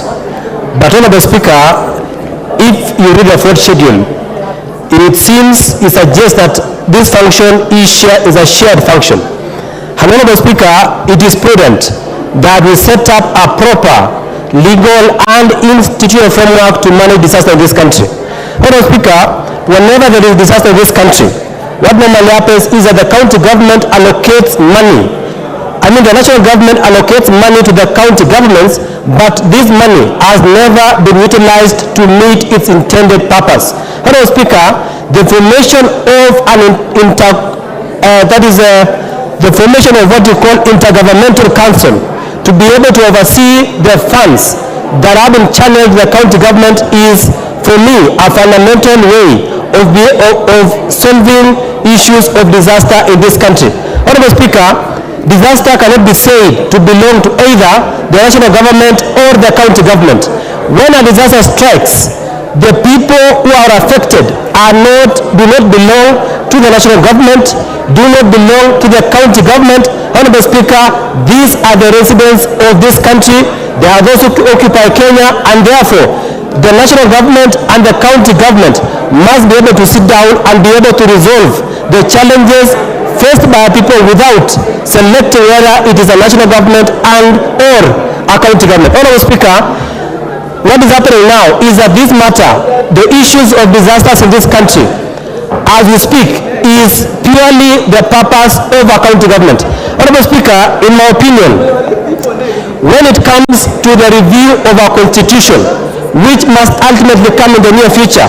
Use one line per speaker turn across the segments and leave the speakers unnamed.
government. But Honorable Speaker, if you read the fourth schedule, it seems, it suggests that this function is a shared function. Honorable Speaker, it is prudent that we set up a proper legal and institutional framework to manage disaster in this country. Honorable Speaker, whenever there is disaster in this country, what normally happens is that the county government allocates money. The national government allocates money to the county governments, but this money has never been utilized to meet its intended purpose. Honorable Speaker, the formation of the formation of what you call intergovernmental council to be able to oversee the funds that have been channeled to the county government is, for me, a fundamental way of solving issues of disaster in this country. Honorable Speaker, disaster cannot be said to belong to either the national government or the county government. When a disaster strikes, the people who are affected do not belong to the national government, do not belong to the county government. Honorable Speaker, these are the residents of this country. They are those who occupy Kenya, and therefore the national government and the county government must be able to sit down and be able to resolve the challenges faced by people without selecting whether it is a national government and or a county government. Honorable Speaker, what is happening now is that this matter, the issues of disasters in this country, as we speak, is purely the purpose of a county government. Honorable Speaker, in my opinion, when it comes to the review of our constitution, which must ultimately come in the near future,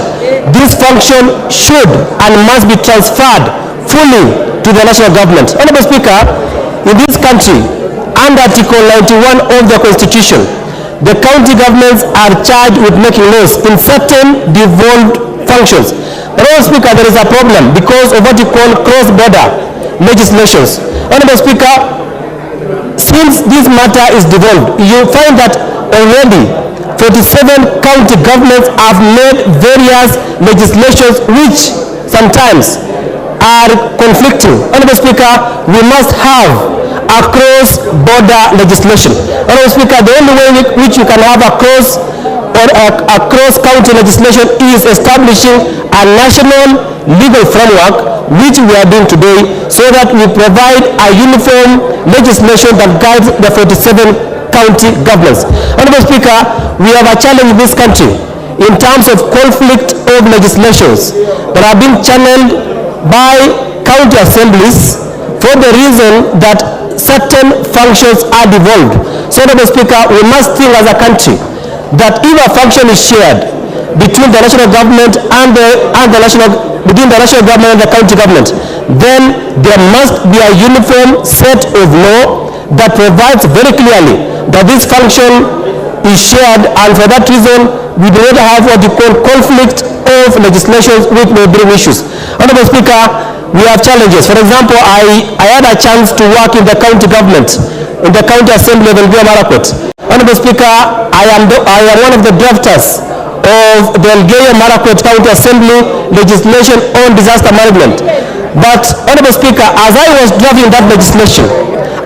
this function should and must be transferred fully to the national government. Honorable Speaker, in this country, under Article 91 of the Constitution, the county governments are charged with making laws in certain devolved functions. But Honorable Speaker, there is a problem because of what you call cross-border legislations. Honorable Speaker, since this matter is devolved, you find that already 47 county governments have made various legislations which sometimes are conflicting. Honorable Speaker, we must have a cross-border legislation. Honorable Speaker, the only way which you can have a cross-county legislation is establishing a national legal framework, which we are doing today, so that we provide a uniform legislation that guides the 47 county governments. Honorable Speaker, we have a challenge in this country in terms of conflict of legislations that are being channeled by county assemblies for the reason that certain functions are devolved. So, Honorable Speaker, we must think as a country that if a function is shared between the national government and between the national government and the county government, then there must be a uniform set of law that provides very clearly that this function is shared, and for that reason we do not have what you call conflict of legislations which may bring issues. Honorable Speaker, we have challenges. For example, I had a chance to work in the county government, in the county assembly of Elgeyo Marakwet. Honorable Speaker, I am one of the drafters of the Elgeyo Marakwet County Assembly legislation on disaster management. But Honorable Speaker, as I was drafting that legislation,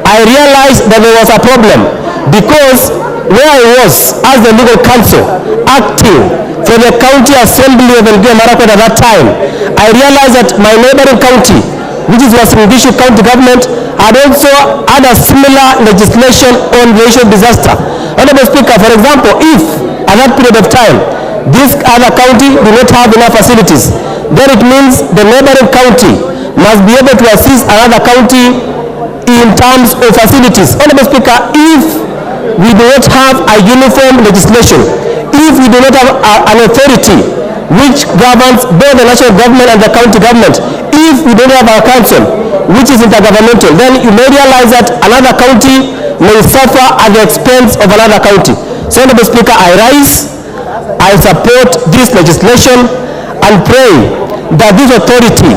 I realized that there was a problem, because where I was as the legal counsel acting for the county assembly of Elgeyo Marakwet at that time, I realized that my neighboring county, which is Uasin Gishu County Government, had also had a similar legislation on the issue of disaster. Honorable Speaker, for example, if at that period of time this other county do not have enough facilities, then it means the neighboring county must be able to assist another county in terms of facilities. Honorable Speaker, if we do not have a uniform legislation, if we do not have an authority which governs both the national government and the county government, if we don't have a council which is intergovernmental, then you may realize that another county may suffer at the expense of another county. So, Honorable Speaker, I rise, I support this legislation and pray that this authority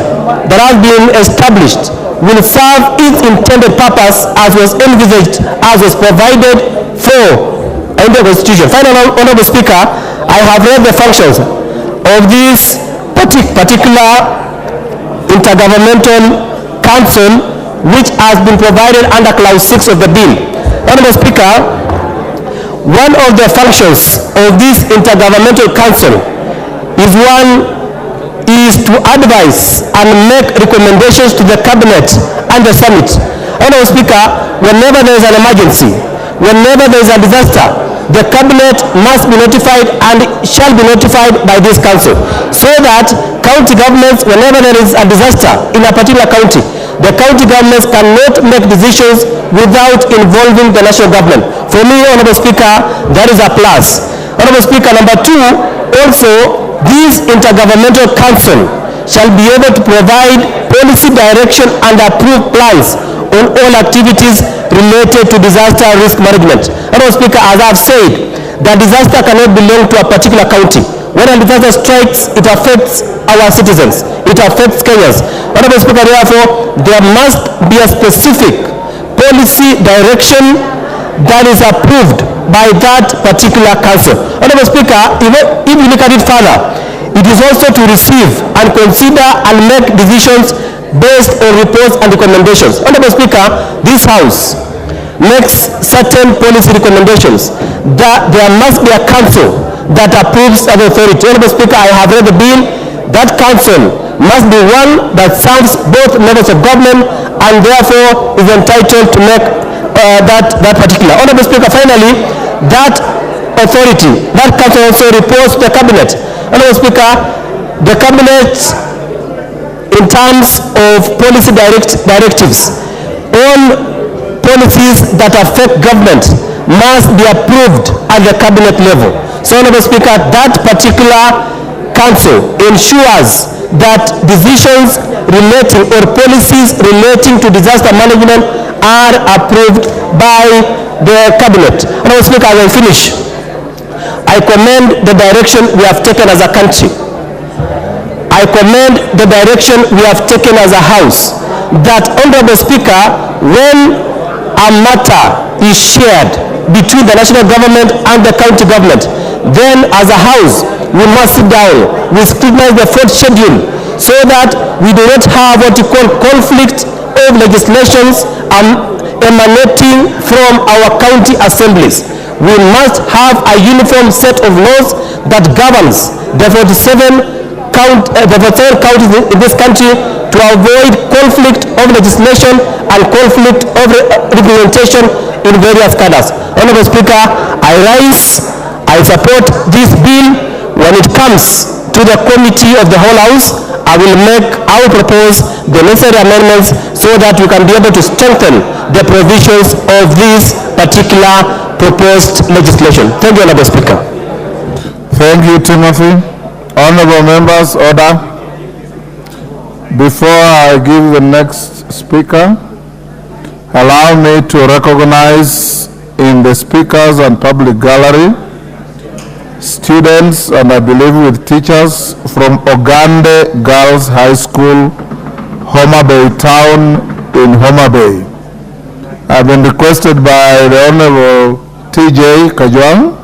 that has been established will serve its intended purpose as was envisaged, as was provided for in the Constitution. Finally, Honorable Speaker, I have read the functions of this particular intergovernmental council which has been provided under clause 6 of the bill. Honorable Speaker, One of the functions of this intergovernmental council is to advise and make recommendations to the cabinet and the summit. Honorable Speaker, whenever there is an emergency, whenever there is a disaster, the cabinet must be notified and shall be notified by this council, so that county governments, whenever there is a disaster in a particular county, the county governments cannot make decisions without involving the national government. For me, Honorable Speaker, that is a plus. Honorable Speaker, number two, also this intergovernmental council shall be able to provide policy direction and approve plans on all activities related to disaster risk management. Honorable Speaker, as I have said, the disaster cannot belong to a particular county. When a disaster strikes, it affects our citizens. It affects Kenyans. Honorable Speaker, therefore, there must be a specific policy direction that is approved by that particular council. Honorable Speaker, if you look at it further, it is also to receive and consider and make decisions based on reports and recommendations. Honorable Speaker, this House makes certain policy recommendations that there must be a council that approves of authority. Honorable Speaker, I have read the bill. That council must be one that serves both levels of government and therefore is entitled to make that particular. Honorable Speaker, finally, that authority, that council also reports to the cabinet. Honorable Speaker, the cabinet, in terms of policy directives on policies that affect government, must be approved at the cabinet level. So, Honorable Speaker, that particular council ensures that decisions relating or policies relating to disaster management are approved by the cabinet. Honorable Speaker, I will finish. I commend the direction we have taken as a country. I commend the direction we have taken as a House, that, Honorable Speaker, when a matter is shared between the national government and the county government, then as a House, we must sit down, we scrutinize the fourth schedule, so that we do not have what you call conflict of legislations emanating from our county assemblies. We must have a uniform set of laws that governs the 47 counties in this country, to avoid conflict of legislation and conflict of representation in various cadres. Honorable Speaker, I support this bill. When it comes to the committee of the whole House, I will propose the necessary amendments so that we can be able to strengthen the provisions of this particular proposed legislation. Thank you, Honorable Speaker.
Thank you, Timothy. Honorable members, order. Before I give the next speaker, allow me to recognize in the speakers and public gallery students, and I believe with teachers, from Ogande Girls High School, Homa Bay Town in Homa Bay. I've been requested by the Honorable TJ Kajwang